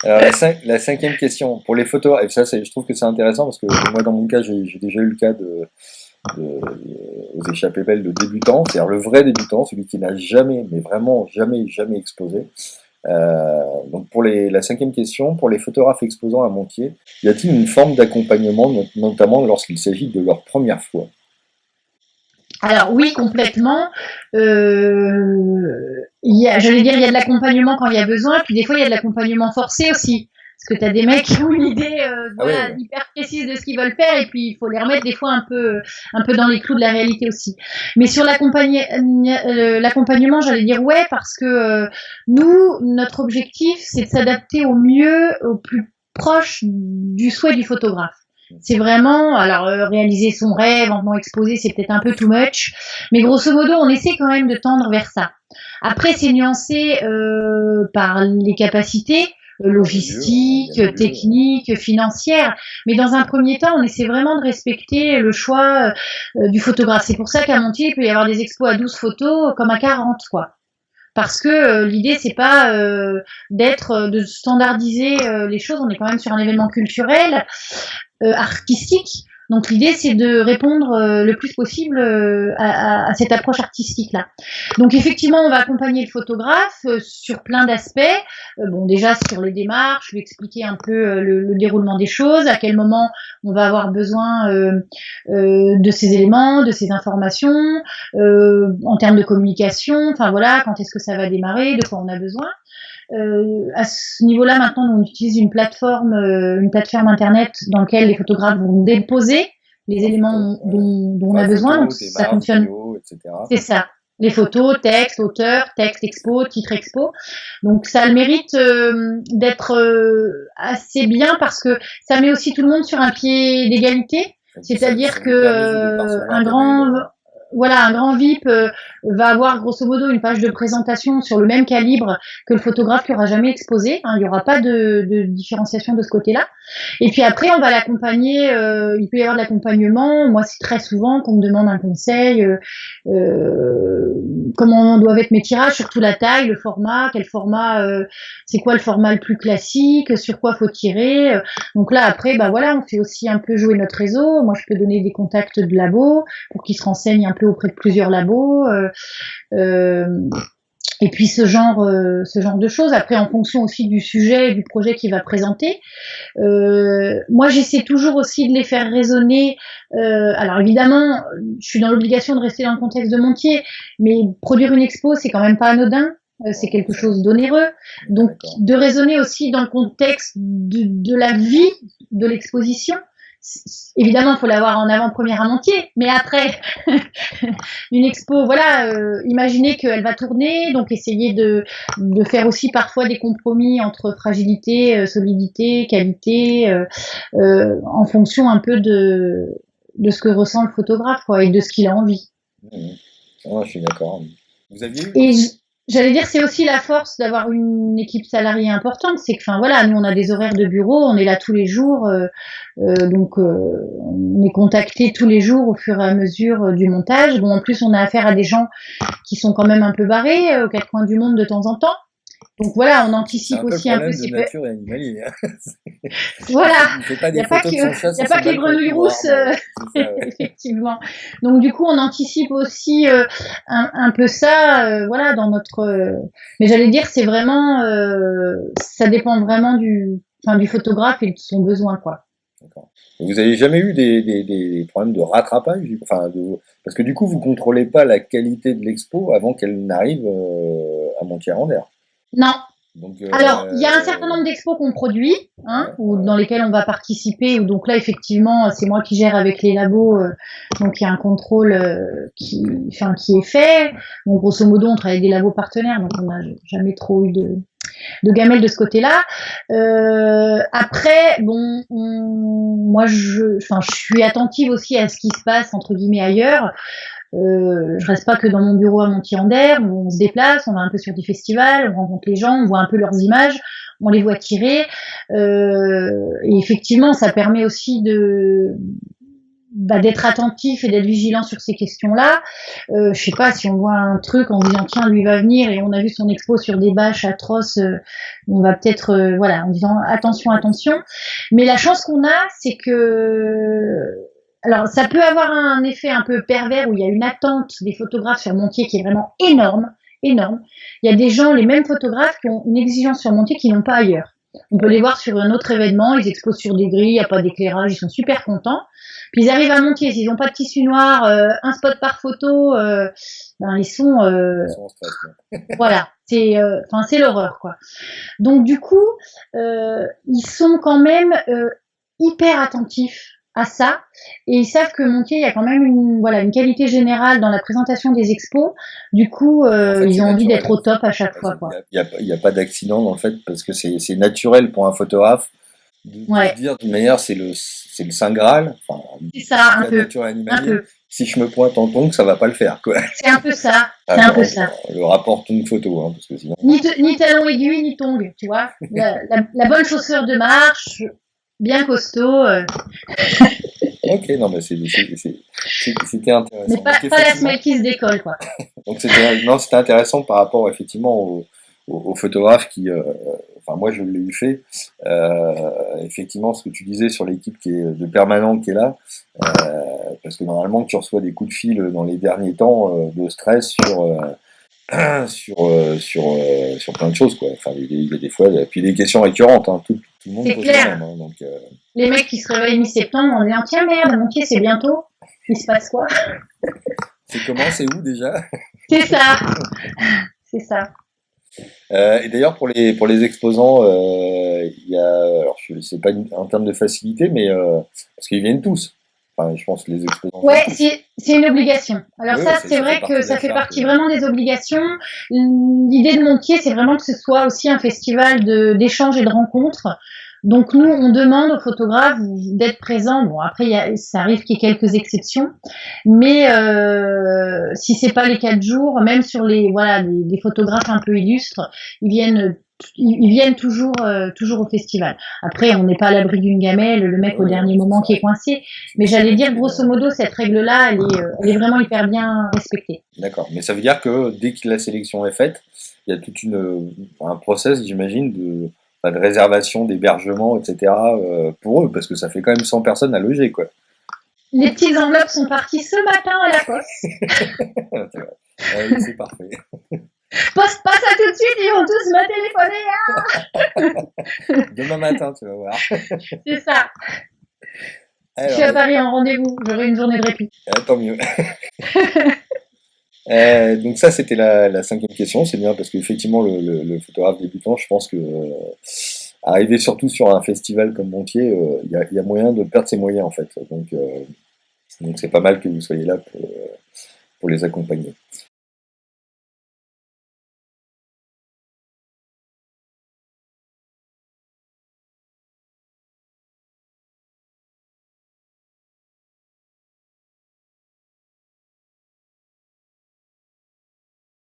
Alors la cinquième question, pour les photos, et ça je trouve que c'est intéressant parce que moi dans mon cas j'ai déjà eu le cas aux échappées belles de débutants, c'est-à-dire le vrai débutant, celui qui n'a jamais, mais vraiment jamais exposé. Donc pour la cinquième question, pour les photographes exposants à Montier, y a-t-il une forme d'accompagnement, notamment lorsqu'il s'agit de leur première fois? Alors oui, complètement. J'allais dire, il y a de l'accompagnement quand il y a besoin, puis des fois il y a de l'accompagnement forcé aussi. Parce que tu as des mecs qui ont une idée Ah voilà, ouais, hyper précise de ce qu'ils veulent faire, et puis il faut les remettre des fois un peu dans les clous de la réalité aussi. Mais sur l'accompagnement, j'allais dire ouais, parce que nous, notre objectif, c'est de s'adapter au mieux, au plus proche du souhait du photographe. C'est vraiment, alors réaliser son rêve en venant exposer, c'est peut-être un peu too much, mais grosso modo, on essaie quand même de tendre vers ça. Après, c'est nuancé par les capacités il y a logistiques, des lieux. techniques, financières, mais dans un premier temps, on essaie vraiment de respecter le choix du photographe. C'est pour ça qu'à Montier, il peut y avoir des expos à 12 photos comme à 40, quoi. Parce que l'idée c'est pas de standardiser les choses, on est quand même sur un événement culturel artistique. Donc l'idée c'est de répondre le plus possible à cette approche artistique là. Donc effectivement on va accompagner le photographe sur plein d'aspects. Bon déjà sur les démarches, lui expliquer un peu le déroulement des choses, à quel moment on va avoir besoin de ces éléments, de ces informations, en termes de communication. Enfin voilà, quand est-ce que ça va démarrer, de quoi on a besoin. À ce niveau-là, maintenant, on utilise une plateforme internet dans laquelle les photographes vont déposer les Leurs photos, éléments dont on ouais, a besoin. Donc, photos, ça démarches, fonctionne. vidéos, etc. C'est ça. Les photos, texte, auteur, texte expo, titre expo. Donc, ça a le mérite d'être assez bien parce que ça met aussi tout le monde sur un pied d'égalité. Et puis ça C'est-à-dire que vous permet, vous, de percevoir des mails. un grand VIP va avoir grosso modo une page de présentation sur le même calibre que le photographe qui aura jamais exposé. Hein, il n'y aura pas de différenciation de ce côté-là. Et puis après, on va l'accompagner. Il peut y avoir de l'accompagnement. Moi, c'est très souvent qu'on me demande un conseil. Comment doivent être mes tirages, surtout la taille, le format, quel format, c'est quoi le format le plus classique, sur quoi faut tirer. Donc là, après, bah voilà, on fait aussi un peu jouer notre réseau. Moi, je peux donner des contacts de labos pour qu'ils se renseignent un peu auprès de plusieurs labos. Euh, et puis ce genre de choses. Après, en fonction aussi du sujet et du projet qu'il va présenter. Moi, j'essaie toujours aussi de les faire raisonner. Alors évidemment, je suis dans l'obligation de rester dans le contexte de Montier, mais produire une expo, c'est quand même pas anodin. C'est Non, quelque ça, chose d'onéreux. on est Donc, d'accord. de raisonner aussi dans le contexte de la vie de l'exposition. Évidemment, il faut l'avoir en avant-première à Montier, mais après, une expo, voilà, imaginez qu'elle va tourner, donc essayer de faire aussi parfois des compromis entre fragilité, solidité, qualité, en fonction un peu de ce que ressent le photographe, quoi, et de ce qu'il a envie. Mhm. Ouais, je suis d'accord. Vous aviez eu... Et j'allais dire, c'est aussi la force d'avoir une équipe salariée importante, c'est que, enfin voilà, nous on a des horaires de bureau, on est là tous les jours, donc on est contacté tous les jours au fur et à mesure du montage. Bon, en plus on a affaire à des gens qui sont quand même un peu barrés aux quatre coins du monde de temps en temps. Donc voilà, on C'est anticipe un peu le aussi un peu problème de ces nature et animalier, hein. Voilà, Il ne fait pas il n'y des a pas photos que de son chat il y sur a pas son que les balcon, grenouilles ou rousses, rarement, ouais. C'est ça, ouais. effectivement. Donc du coup, on anticipe aussi un peu ça, voilà, dans notre. Mais j'allais dire, c'est vraiment, ça dépend vraiment du photographe et de son besoin, quoi. D'accord. Et vous avez jamais eu des problèmes de rattrapage, enfin, parce que du coup, vous contrôlez pas la qualité de l'expo avant qu'elle n'arrive à Montier-en-Der. Non. Donc, Alors, il y a un certain nombre d'expos qu'on produit, hein, ouais, ou dans lesquels on va participer, ou donc là, effectivement, c'est moi qui gère avec les labos, donc il y a un contrôle qui est fait. Donc, grosso modo, on travaille avec des labos partenaires, donc on n'a jamais trop eu de gamelle de ce côté-là. Après, bon, moi, je suis attentive aussi à ce qui se passe entre guillemets ailleurs. Je reste pas que dans mon bureau à Montier-en-Der, on se déplace, on va un peu sur des festivals, on rencontre les gens, on voit un peu leurs images, on les voit tirer. Et effectivement, ça permet aussi d'être attentif et d'être vigilant sur ces questions-là. Je sais pas, si on voit un truc en disant tiens, lui va venir et on a vu son expo sur des bâches atroces, on va peut-être voilà, en disant attention, attention. Mais la chance qu'on a, c'est que alors ça peut avoir un effet un peu pervers où il y a une attente des photographes sur Montier qui est vraiment énorme, énorme. Il y a des gens, les mêmes photographes, qui ont une exigence sur Montier qu'ils n'ont pas ailleurs. On peut les voir sur un autre événement, ils exposent sur des grilles, il n'y a pas d'éclairage, ils sont super contents. Puis ils arrivent à Montier, s'ils n'ont pas de tissu noir, un spot par photo, ben ils sont, Ils sont en stress, quoi. voilà, c'est l'horreur quoi. Donc du coup, ils sont quand même hyper attentifs à ça et ils savent que Montier, il y a quand même une qualité générale dans la présentation des expos. Du coup, Et en fait, ils c'est ont envie naturel. d'être au top à chaque Ouais, fois quoi. il y a pas d'accident dans le fait, parce que c'est naturel pour un photographe de se Ouais, dire d'une manière, c'est le Saint Graal, enfin, c'est ça un la peu, nature un animalière. peu. Si je me pointe en tongs, ça va pas le faire, quoi. C'est un peu ça, Ah, c'est un peu ça. le rapport tongs photo, hein, parce que sinon. Ni talons aiguilles, ni tongs, tu vois. La bonne chaussure de marche, bien costaud, Ok, non, mais c'était mais intéressant. Donc pas la effectivement, semelle qui se décolle, quoi. donc c'était intéressant par rapport effectivement aux photographes qui, enfin moi je l'ai eu fait. Effectivement, ce que tu disais sur l'équipe qui est de permanent qui est là, parce que normalement tu reçois des coups de fil dans les derniers temps de stress sur plein de choses, quoi. Enfin, il y a des fois, puis des questions récurrentes, hein. Tout le monde C'est pose les mêmes, clair. hein, donc Les mecs qui se réveillent mi-septembre en disant tiens merde, mon pied c'est bientôt. Il se passe quoi? c'est comment, c'est où déjà? C'est ça, c'est ça. Et d'ailleurs, pour les exposants, il y a, alors je sais pas en termes de facilité, mais parce qu'ils viennent tous. Enfin, je pense que les exposants viennent Ouais, tous. c'est une obligation. Alors Oui, ça, c'est ça fait vrai que partie de ça la fait charte. partie vraiment des obligations. L'idée de Montier, c'est vraiment que ce soit aussi un festival d'échanges et de rencontres. Donc nous, on demande aux photographes d'être présents. Bon, après, ça arrive qu'il y ait quelques exceptions, mais si c'est pas les 4 jours, même sur les voilà des photographes un peu illustres, ils viennent ils viennent toujours au festival. Après, on n'est pas à l'abri d'une gamelle, le mec au Oui, dernier ça, moment ça qui est arrive. coincé. Mais j'allais dire, grosso modo, cette règle-là, elle est vraiment hyper bien respectée. D'accord. Mais ça veut dire que dès que la sélection est faite, il y a un process, j'imagine, enfin, de réservation, d'hébergement, etc. Pour eux, parce que ça fait quand même 100 personnes à loger, quoi. Les petites enveloppes sont parties ce matin à la poste. C'est vrai. Ah oui, c'est parfait. Poste pas ça tout de suite, ils vont tous me téléphoner. Hein. Demain matin, tu vas voir. C'est ça. Si je suis Alors, à Paris en rendez-vous, j'aurai une journée de répit. tant mieux. Donc ça, c'était la cinquième question. C'est bien parce qu'effectivement, le photographe débutant, je pense que arriver surtout sur un festival comme Montier, il y a moyen de perdre ses moyens en fait. Donc c'est pas mal que vous soyez là pour les accompagner.